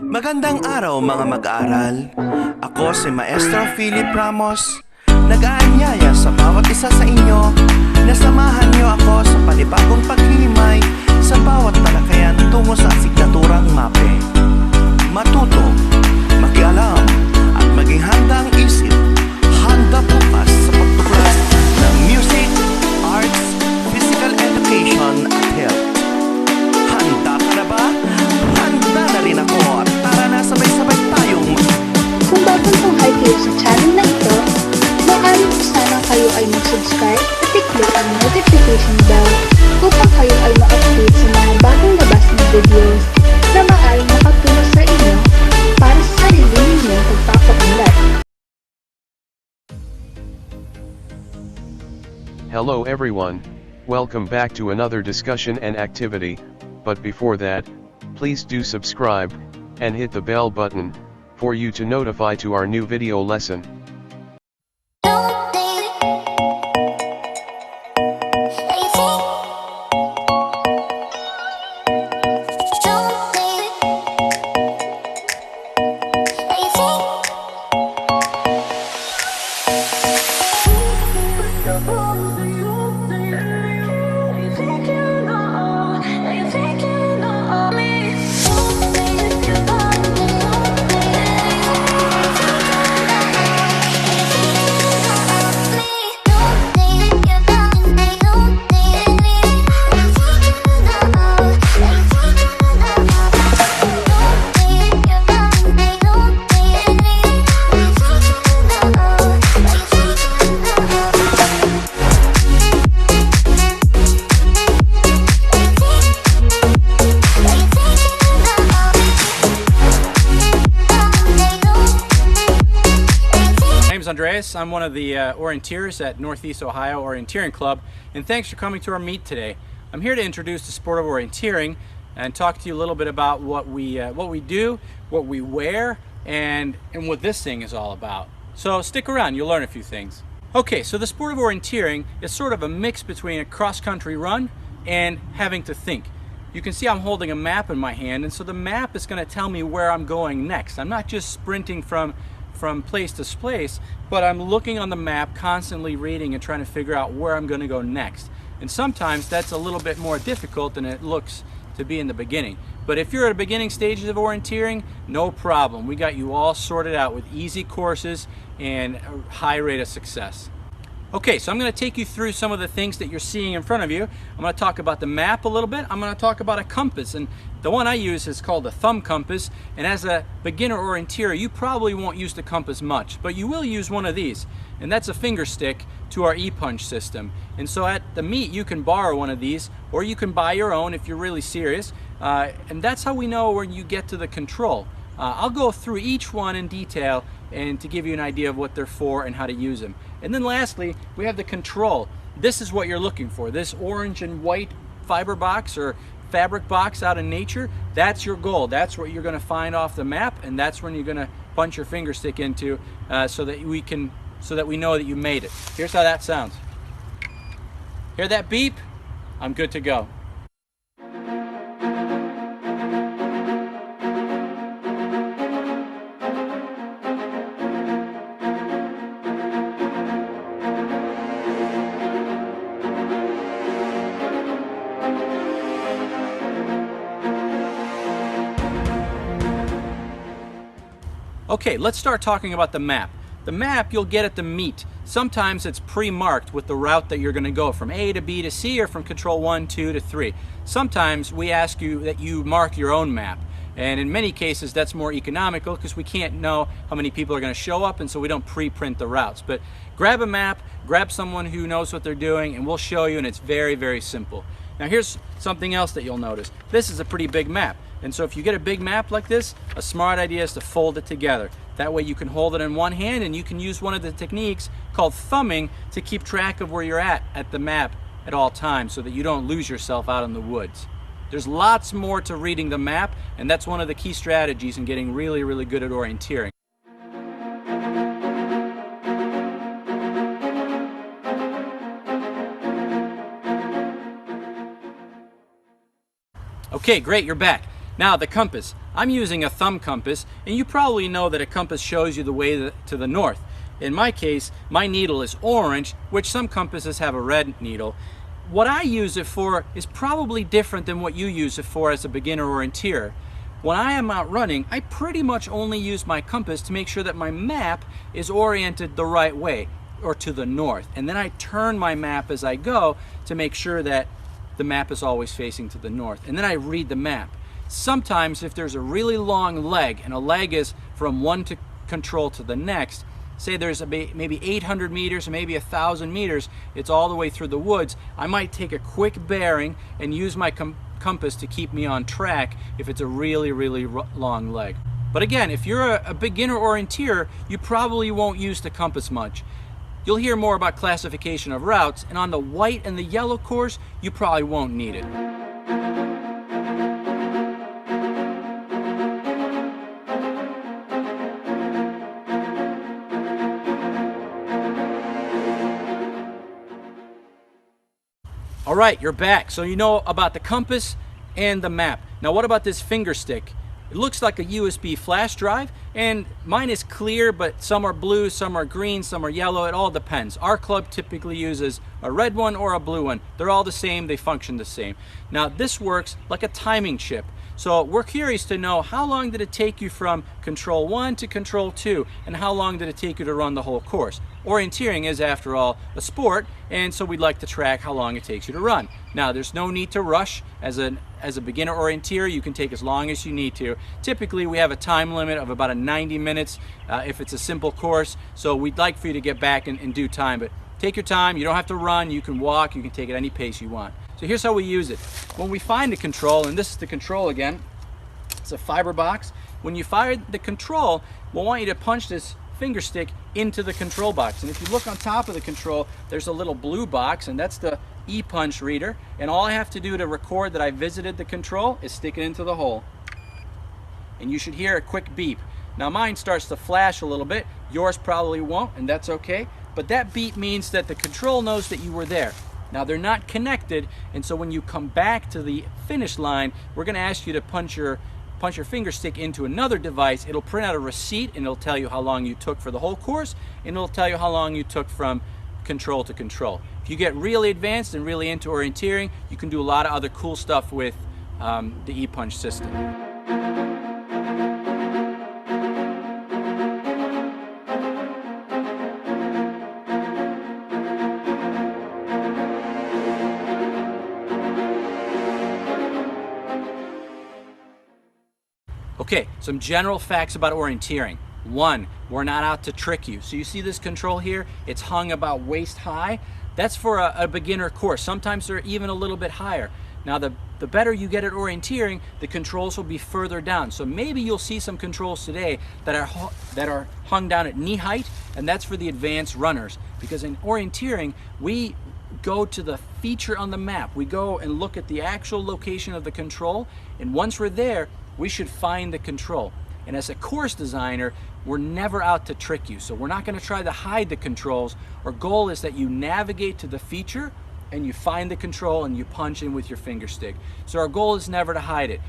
Magandang araw mga mag-aaral. Ako si Maestro Philip Ramos. Nag-aanyaya sa bawat isa sa inyo na samahan niyo ako sa panibagong paghihimay sa bawat talakayan tungo sa asignaturang MAPE. Matuto, makialam, at maging handang isip. Handa bukas sa pagtuklas ng music, arts, physical education at health. Handa ka na ba? Handa na rin ako at tara na sabay-sabay tayong Kung bagong tunghay kayo sa channel na ito, maaari po sana kayo ay mag-subscribe at i-click ang notification bell upang kayo ay ma-update sa mga bagong labas na videos na maaaring makatulong sa inyo para sa sarili ninyong pagpapaunlad. Hello everyone, welcome back to another discussion and activity, but before that, please do subscribe, and hit the bell button, for you to notify to our new video lesson. Andreas. I'm one of the orienteers at Northeast Ohio Orienteering Club, and thanks for coming to our meet today. I'm here to introduce the sport of orienteering and talk to you a little bit about what we do, what we wear, and what this thing is all about. So stick around, you'll learn a few things. Okay, so the sport of orienteering is sort of a mix between a cross-country run and having to think. You can see I'm holding a map in my hand, and so the map is going to tell me where I'm going next. I'm not just sprinting from place to place, but I'm looking on the map, constantly reading and trying to figure out where I'm going to go next. And sometimes that's a little bit more difficult than it looks to be in the beginning. But if you're at the beginning stages of orienteering, no problem. We got you all sorted out with easy courses and a high rate of success. Okay, so I'm going to take you through some of the things that you're seeing in front of you. I'm going to talk about the map a little bit. I'm going to talk about a compass, and the one I use is called a thumb compass. And as a beginner orienteer, you probably won't use the compass much, but you will use one of these, and that's a Fingerstick to our e-punch system. And so at the meet, you can borrow one of these, or you can buy your own if you're really serious. And that's how we know when you get to the control. I'll go through each one in detail and to give you an idea of what they're for and how to use them. And then lastly, we have the control. This is what you're looking for. This orange and white fiber box or fabric box out in nature, that's your goal. That's what you're going to find off the map, and that's when you're going to punch your finger stick into so that we know that you made it. Here's how that sounds. Hear that beep? I'm good to go. Okay, let's start talking about the map. The map you'll get at the meet. Sometimes it's pre-marked with the route that you're going to go from A to B to C or from control 1, 2 to 3. Sometimes we ask you that you mark your own map. And in many cases that's more economical because we can't know how many people are going to show up, and so we don't pre-print the routes. But grab a map, grab someone who knows what they're doing, and we'll show you, and it's very, very simple. Now here's something else that you'll notice. This is a pretty big map. And so if you get a big map like this, a smart idea is to fold it together. That way you can hold it in one hand, and you can use one of the techniques called thumbing to keep track of where you're at the map at all times so that you don't lose yourself out in the woods. There's lots more to reading the map, and that's one of the key strategies in getting really, really good at orienteering. Okay, great, you're back. Now the compass. I'm using a thumb compass, and you probably know that a compass shows you the way to the north. In my case, my needle is orange, which some compasses have a red needle. What I use it for is probably different than what you use it for as a beginner orienteer. When I am out running, I pretty much only use my compass to make sure that my map is oriented the right way, or to the north. And then I turn my map as I go to make sure that the map is always facing to the north. And then I read the map. Sometimes if there's a really long leg, and a leg is from one control to the next, say there's maybe 800 meters or maybe 1,000 meters, it's all the way through the woods, I might take a quick bearing and use my compass to keep me on track if it's a really long leg. But again, if you're a beginner orienteer, you probably won't use the compass much. You'll hear more about classification of routes, and on the white and the yellow course, you probably won't need it. All right, you're back. So you know about the compass and the map. Now what about this Fingerstick? It looks like a USB flash drive, and mine is clear, but some are blue, some are green, some are yellow. It all depends. Our club typically uses a red one or a blue one. They're all the same, they function the same. Now this works like a timing chip. So we're curious to know, how long did it take you from control 1 to control 2, and how long did it take you to run the whole course? Orienteering is, after all, a sport, and so we'd like to track how long it takes you to run. Now there's no need to rush. As a beginner orienteer, you can take as long as you need to. Typically we have a time limit of about 90 minutes if it's a simple course, so we'd like for you to get back in due time, but take your time. You don't have to run, you can walk, you can take it any pace you want. So here's how we use it. When we find the control, and this is the control again, it's a fiber box. When you find the control, we'll want you to punch this Fingerstick into the control box. And if you look on top of the control, there's a little blue box, and that's the e-punch reader. And all I have to do to record that I visited the control is stick it into the hole. And you should hear a quick beep. Now mine starts to flash a little bit. Yours probably won't, and that's okay. But that beep means that the control knows that you were there. Now they're not connected, and so when you come back to the finish line, we're going to ask you to punch your Fingerstick into another device. It'll print out a receipt, and it'll tell you how long you took for the whole course, and it'll tell you how long you took from control to control. If you get really advanced and really into orienteering, you can do a lot of other cool stuff with the e-punch system. Okay, some general facts about orienteering. 1, we're not out to trick you. So you see this control here? It's hung about waist high. That's for a beginner course. Sometimes they're even a little bit higher. Now the better you get at orienteering, the controls will be further down. So maybe you'll see some controls today that are hung down at knee height, and that's for the advanced runners. Because in orienteering, we go to the feature on the map. We go and look at the actual location of the control, and once we're there, we should find the control. And as a course designer, we're never out to trick you. So we're not going to try to hide the controls. Our goal is that you navigate to the feature and you find the control and you punch in with your Fingerstick. So our goal is never to hide it.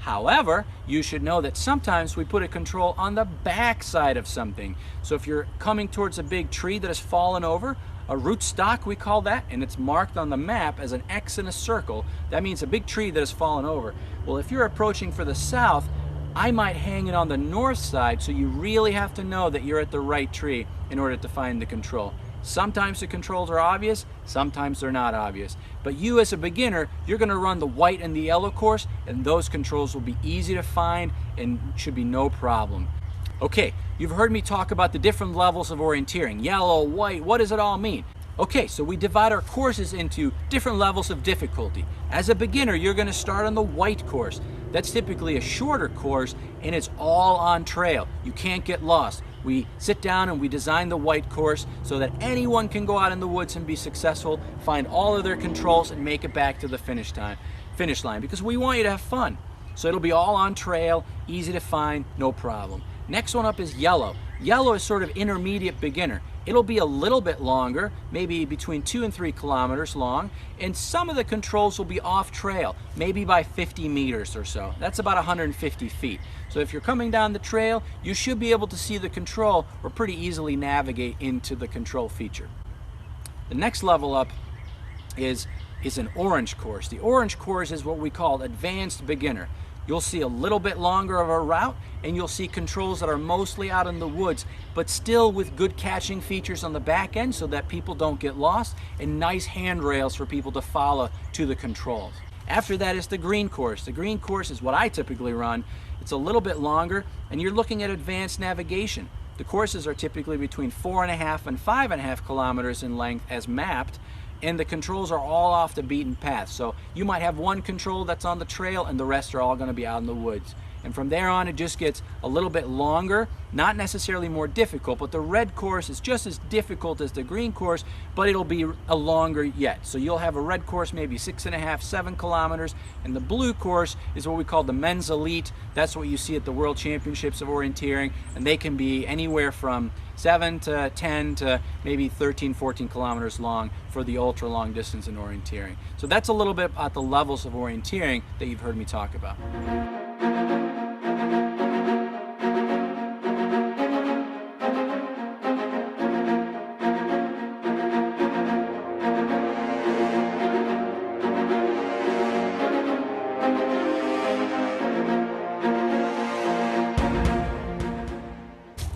However, you should know that sometimes we put a control on the back side of something. So if you're coming towards a big tree that has fallen over, a root stock we call that, and it's marked on the map as an X in a circle, that means a big tree that has fallen over. Well, if you're approaching for the south, I might hang it on the north side, so you really have to know that you're at the right tree in order to find the control. Sometimes the controls are obvious, sometimes they're not obvious. But you as a beginner, you're going to run the white and the yellow course, and those controls will be easy to find and should be no problem. Okay, you've heard me talk about the different levels of orienteering. Yellow, white, what does it all mean? Okay, so we divide our courses into different levels of difficulty. As a beginner, you're going to start on the white course. That's typically a shorter course, and it's all on trail. You can't get lost. We sit down and we design the white course so that anyone can go out in the woods and be successful, find all of their controls, and make it back to the finish line, because we want you to have fun. So it'll be all on trail, easy to find, no problem. Next one up is yellow. Yellow is sort of intermediate beginner. It'll be a little bit longer, maybe between 2 and 3 kilometers long, and some of the controls will be off trail, maybe by 50 meters or so. That's about 150 feet. So if you're coming down the trail, you should be able to see the control or pretty easily navigate into the control feature. The next level up is an orange course. The orange course is what we call advanced beginner. You'll see a little bit longer of a route, and you'll see controls that are mostly out in the woods, but still with good catching features on the back end so that people don't get lost, and nice handrails for people to follow to the controls. After that is the green course. The green course is what I typically run. It's a little bit longer, and you're looking at advanced navigation. The courses are typically between 4.5 and 5.5 kilometers in length as mapped, and the controls are all off the beaten path. So you might have one control that's on the trail and the rest are all going to be out in the woods. And from there on, it just gets a little bit longer, not necessarily more difficult, but the red course is just as difficult as the green course, but it'll be a longer yet. So you'll have a red course maybe 6.5, 7 kilometers, and the blue course is what we call the men's elite. That's what you see at the World Championships of Orienteering, and they can be anywhere from 7 to 10 to maybe 13, 14 kilometers long for the ultra long distance in orienteering. So that's a little bit at the levels of orienteering that you've heard me talk about.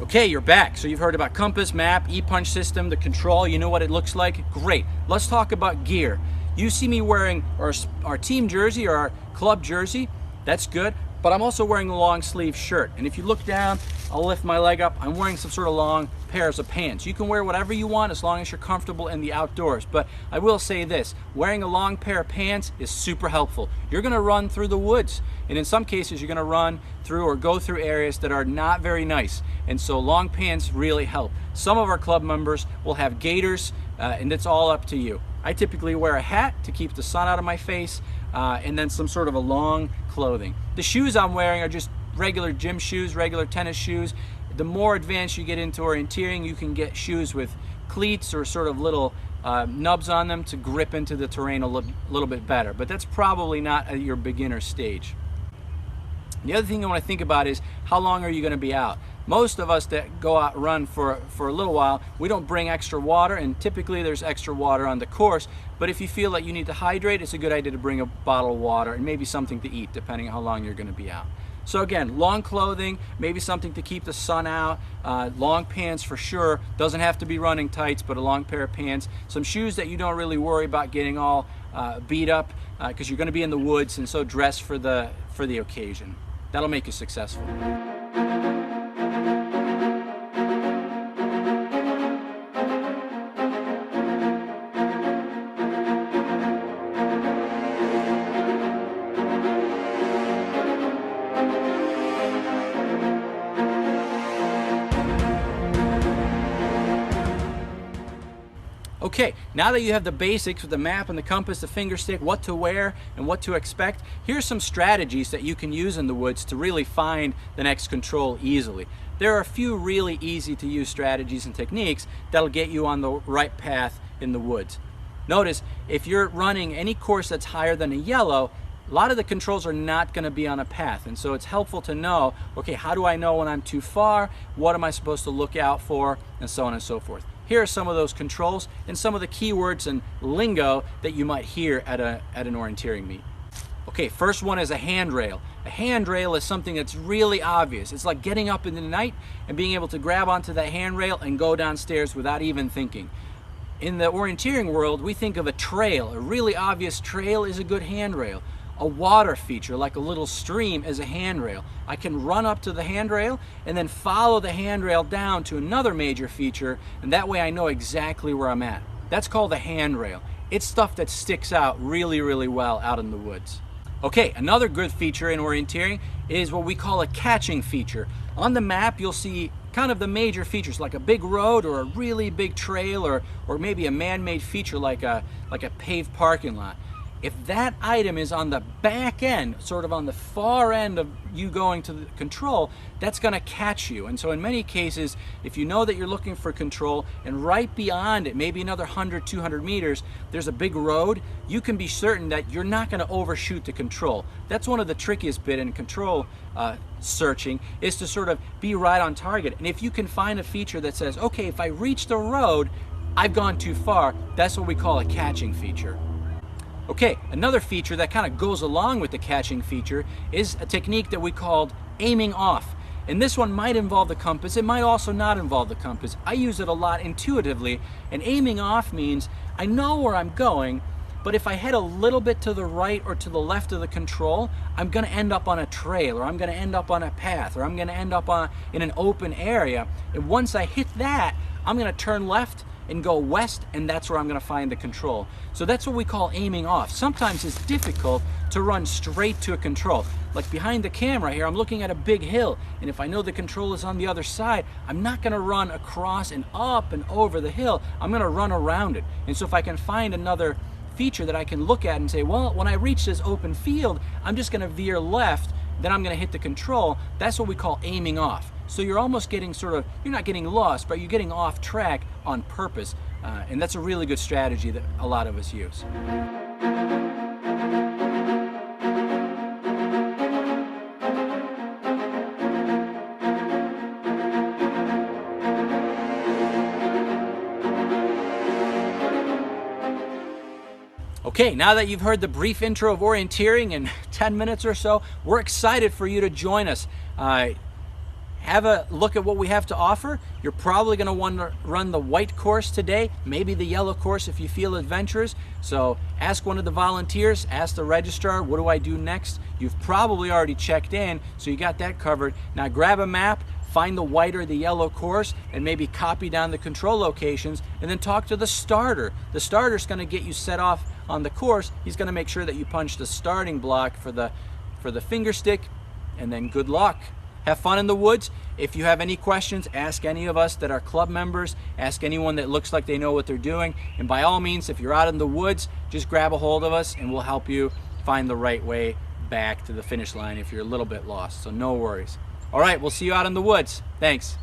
Okay, you're back. So you've heard about compass, map, e-punch system, the control, you know what it looks like? Great. Let's talk about gear. You see me wearing our team jersey or our club jersey. That's good. But I'm also wearing a long sleeve shirt. And if you look down, I'll lift my leg up. I'm wearing some sort of long pairs of pants. You can wear whatever you want as long as you're comfortable in the outdoors. But I will say this, wearing a long pair of pants is super helpful. You're gonna run through the woods. And in some cases, you're gonna run through or go through areas that are not very nice. And so long pants really help. Some of our club members will have gaiters, and it's all up to you. I typically wear a hat to keep the sun out of my face, and then some sort of a long clothing. The shoes I'm wearing are just regular gym shoes, regular tennis shoes. The more advanced you get into orienteering, you can get shoes with cleats or sort of little nubs on them to grip into the terrain a little bit better. But that's probably not at your beginner stage. The other thing you want to think about is how long are you going to be out? Most of us that go out and run for a little while, we don't bring extra water, and typically there's extra water on the course, but if you feel that you need to hydrate, it's a good idea to bring a bottle of water and maybe something to eat depending on how long you're going to be out. So again, long clothing, maybe something to keep the sun out, long pants for sure, doesn't have to be running tights, but a long pair of pants, some shoes that you don't really worry about getting all beat up because you're going to be in the woods, and so dress for the occasion. That'll make you successful. Okay, now that you have the basics with the map and the compass, the fingerstick, what to wear and what to expect, here's some strategies that you can use in the woods to really find the next control easily. There are a few really easy to use strategies and techniques that'll get you on the right path in the woods. Notice, if you're running any course that's higher than a yellow, a lot of the controls are not going to be on a path, and so it's helpful to know, okay, how do I know when I'm too far? What am I supposed to look out for? And so on and so forth. Here are some of those controls and some of the keywords and lingo that you might hear at an orienteering meet. Okay, first one is a handrail. A handrail is something that's really obvious. It's like getting up in the night and being able to grab onto that handrail and go downstairs without even thinking. In the orienteering world, we think of a trail. A really obvious trail is a good handrail. A water feature, like a little stream, is a handrail. I can run up to the handrail and then follow the handrail down to another major feature, and that way I know exactly where I'm at. That's called a handrail. It's stuff that sticks out really, really well out in the woods. Okay, another good feature in orienteering is what we call a catching feature. On the map, you'll see kind of the major features, like a big road or a really big trail, or maybe a man-made feature like a paved parking lot. If that item is on the back end, sort of on the far end of you going to the control, that's going to catch you. And so in many cases, if you know that you're looking for control and right beyond it, maybe another 100, 200 meters, there's a big road, you can be certain that you're not going to overshoot the control. That's one of the trickiest bit in control searching, is to sort of be right on target. And if you can find a feature that says, okay, if I reach the road, I've gone too far, that's what we call a catching feature. Okay, another feature that kind of goes along with the catching feature is a technique that we called aiming off. And this one might involve the compass, it might also not involve the compass. I use it a lot intuitively, and aiming off means I know where I'm going, but if I head a little bit to the right or to the left of the control, I'm going to end up on a trail, or I'm going to end up on a path, or I'm going to end up in an open area. And once I hit that, I'm going to turn left and go west, and that's where I'm going to find the control. So that's what we call aiming off. Sometimes it's difficult to run straight to a control. Like behind the camera here, I'm looking at a big hill, and if I know the control is on the other side, I'm not going to run across and up and over the hill. I'm going to run around it. And so if I can find another feature that I can look at and say, well, when I reach this open field, I'm just going to veer left, then I'm going to hit the control. That's what we call aiming off. So you're almost getting you're not getting lost, but you're getting off track on purpose. And that's a really good strategy that a lot of us use. Okay, now that you've heard the brief intro of orienteering in 10 minutes or so, we're excited for you to join us. Have a look at what we have to offer. You're probably going to want to run the white course today, maybe the yellow course if you feel adventurous. So ask one of the volunteers, ask the registrar, what do I do next? You've probably already checked in, so you got that covered. Now grab a map, find the white or the yellow course, and maybe copy down the control locations, and then talk to the starter. The starter's going to get you set off on the course. He's going to make sure that you punch the starting block for the fingerstick, and then good luck. Have fun in the woods. If you have any questions, ask any of us that are club members, ask anyone that looks like they know what they're doing, and by all means, if you're out in the woods, just grab a hold of us and we'll help you find the right way back to the finish line if you're a little bit lost, so no worries. All right, we'll see you out in the woods. Thanks.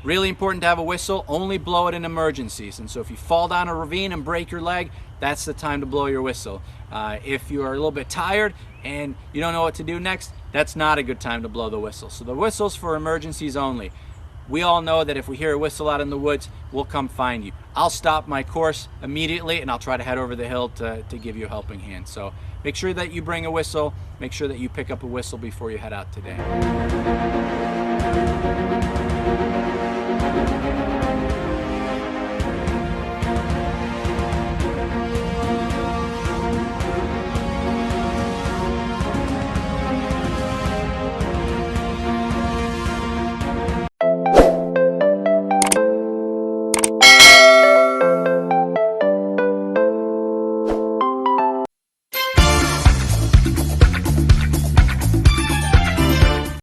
Really important to have a whistle, only blow it in emergencies. And so if you fall down a ravine and break your leg, that's the time to blow your whistle. If you are a little bit tired and you don't know what to do next, that's not a good time to blow the whistle. So the whistle's for emergencies only. We all know that if we hear a whistle out in the woods, we'll come find you. I'll stop my course immediately and I'll try to head over the hill to give you a helping hand. So make sure that you bring a whistle, make sure that you pick up a whistle before you head out today.